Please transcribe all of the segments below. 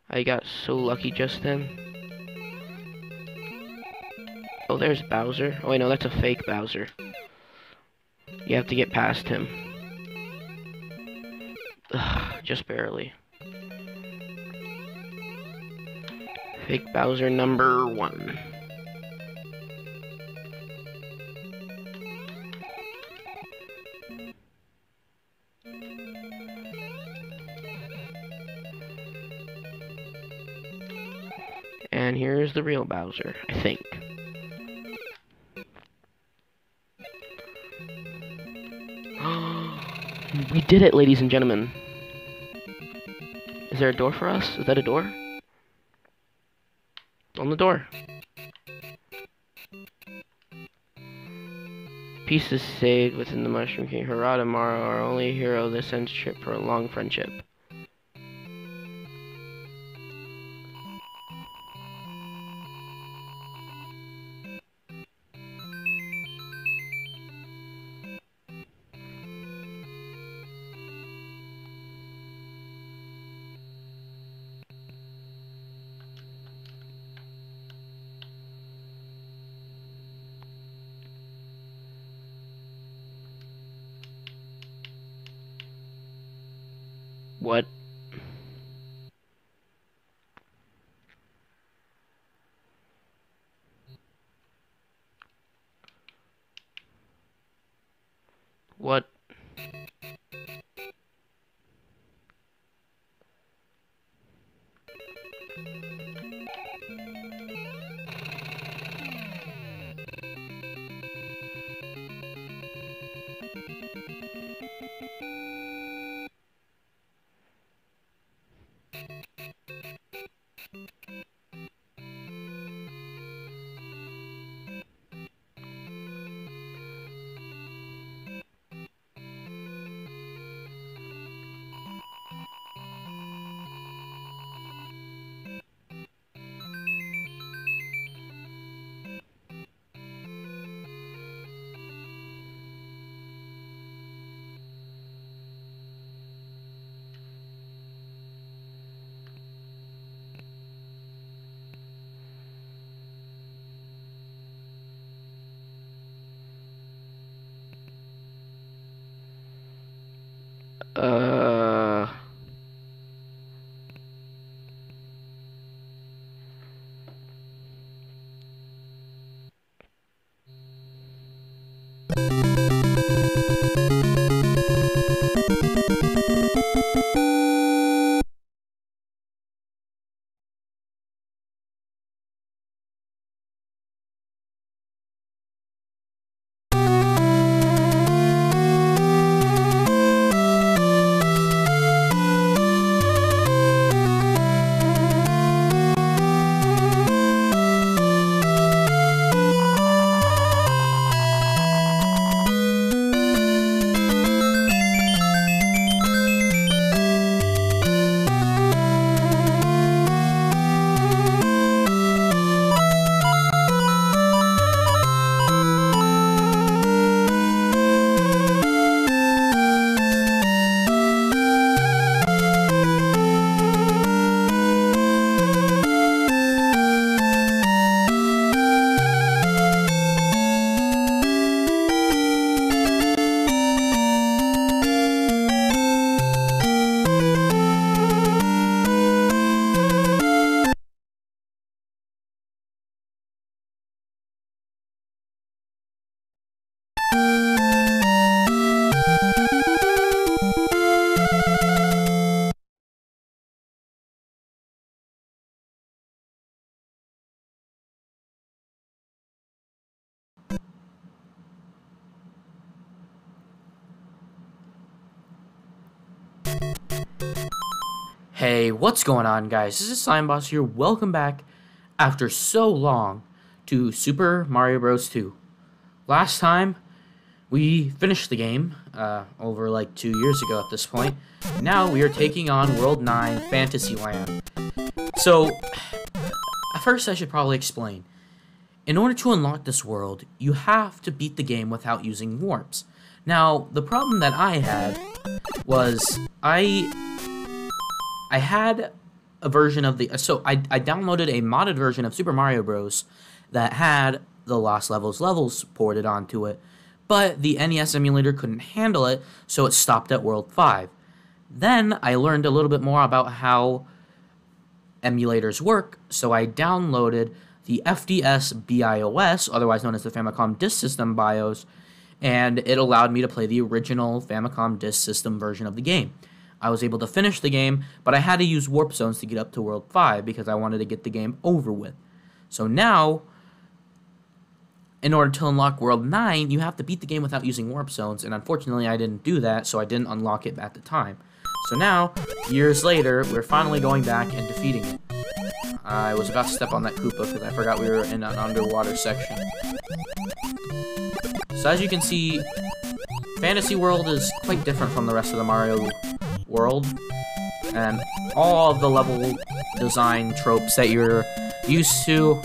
I got so lucky just then. Oh, there's Bowser. Oh wait, no, that's a fake Bowser. You have to get past him. Ugh, just barely. Fake Bowser number 1. And here's the real Bowser, I think. We did it, ladies and gentlemen. Is there a door for us? Is that a door? On the door. Pieces saved within the Mushroom King. Hurrah tomorrow, our only hero this ends trip for a long friendship. What? What? Uh... Hey, what's going on, guys? This is Slime Boss here. Welcome back after so long to Super Mario Bros. 2. Last time, we finished the game over like 2 years ago at this point. Now we are taking on World 9 Fantasyland. So, at first I should probably explain. In order to unlock this world, you have to beat the game without using warps. Now, the problem that I had was I had a version of the... So I downloaded a modded version of Super Mario Bros. That had the Lost levels ported onto it, but the NES emulator couldn't handle it, so it stopped at World 5. Then I learned a little bit more about how emulators work, so I downloaded the FDS BIOS, otherwise known as the Famicom Disk System BIOS, and it allowed me to play the original Famicom Disk System version of the game. I was able to finish the game, but I had to use warp zones to get up to World 5 because I wanted to get the game over with. So now, in order to unlock World 9, you have to beat the game without using warp zones, and unfortunately I didn't do that, so I didn't unlock it at the time. So now, years later, we're finally going back and defeating it. I was about to step on that Koopa because I forgot we were in an underwater section. So as you can see, Fantasy World is quite different from the rest of the Mario world, and all of the level design tropes that you're used to,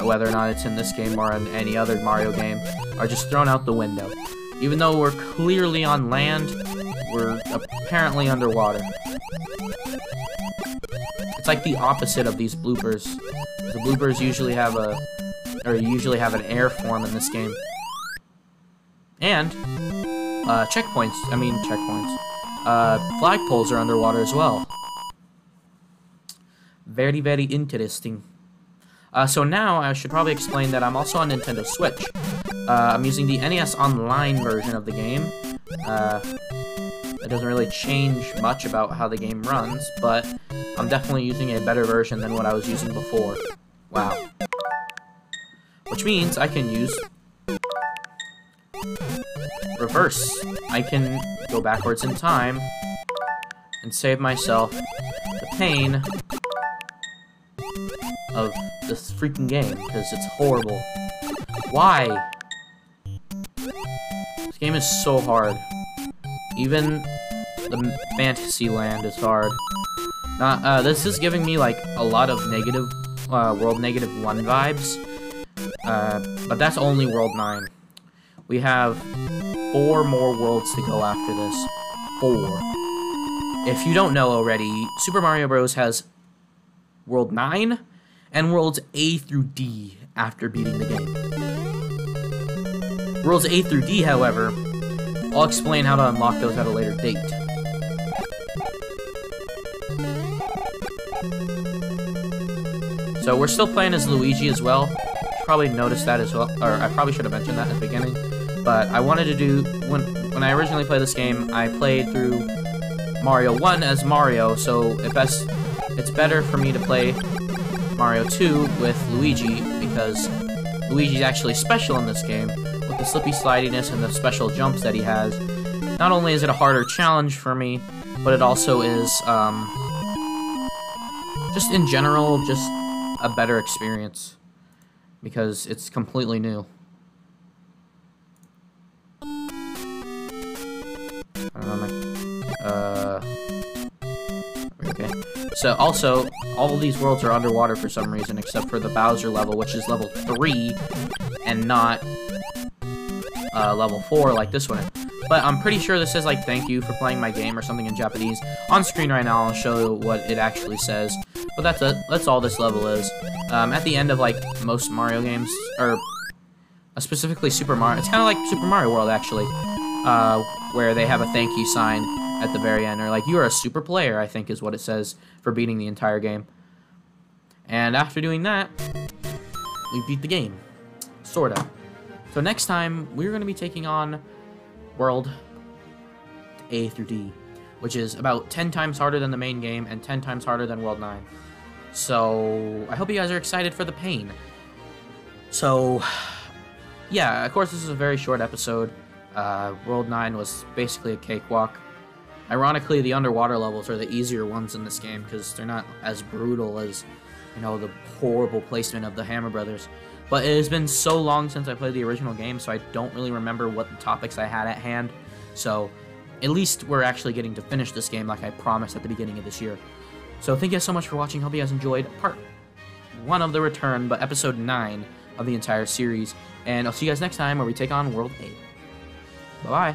whether or not it's in this game or in any other Mario game, are just thrown out the window. Even though we're clearly on land, we're apparently underwater. It's like the opposite of these bloopers. The bloopers usually have an air form in this game. And checkpoints. Flagpoles are underwater as well. Very, very interesting. So now I should probably explain that I'm also on Nintendo Switch. I'm using the NES Online version of the game. It doesn't really change much about how the game runs, but I'm definitely using a better version than what I was using before. Wow. Which means I can use reverse. I can go backwards in time and save myself the pain of this freaking game, because it's horrible. Why? This game is so hard. Even the Fantasy Land is hard. This is giving me like a lot of negative, World Negative 1 vibes. But that's only World 9. We have 4 more worlds to go after this. 4. If you don't know already, Super Mario Bros. Has World 9 and Worlds A through D after beating the game. Worlds A through D, however, I'll explain how to unlock those at a later date. So we're still playing as Luigi as well. You probably noticed that as well, or I probably should have mentioned that at the beginning. But I wanted to do, when I originally played this game, I played through Mario 1 as Mario, so it's better for me to play Mario 2 with Luigi, because Luigi's actually special in this game, with the slippy slidiness and the special jumps that he has. Not only is it a harder challenge for me, but it also is, just in general, just a better experience, because it's completely new. Okay. So, also, all of these worlds are underwater for some reason, except for the Bowser level, which is level 3, and not, level 4 like this one. But I'm pretty sure this says, like, thank you for playing my game or something in Japanese. On screen right now, I'll show you what it actually says. But that's all this level is. At the end of, like, most Mario games, or specifically Super Mario, it's kind of like Super Mario World, actually, where they have a thank you sign at the very end, or like, you are a super player, I think is what it says, for beating the entire game. And after doing that, we beat the game. Sorta. So next time, we're going to be taking on World A through D, which is about 10 times harder than the main game, and 10 times harder than World 9. So, I hope you guys are excited for the pain. So, yeah, of course this is a very short episode. World 9 was basically a cakewalk. Ironically, the underwater levels are the easier ones in this game, because they're not as brutal as, you know, the horrible placement of the Hammer Brothers. But it has been so long since I played the original game, so I don't really remember what the topics I had at hand. So, at least we're actually getting to finish this game like I promised at the beginning of this year. So, thank you guys so much for watching. Hope you guys enjoyed part 1 of The Return, but episode 9 of the entire series. And I'll see you guys next time where we take on World 8. Bye-bye.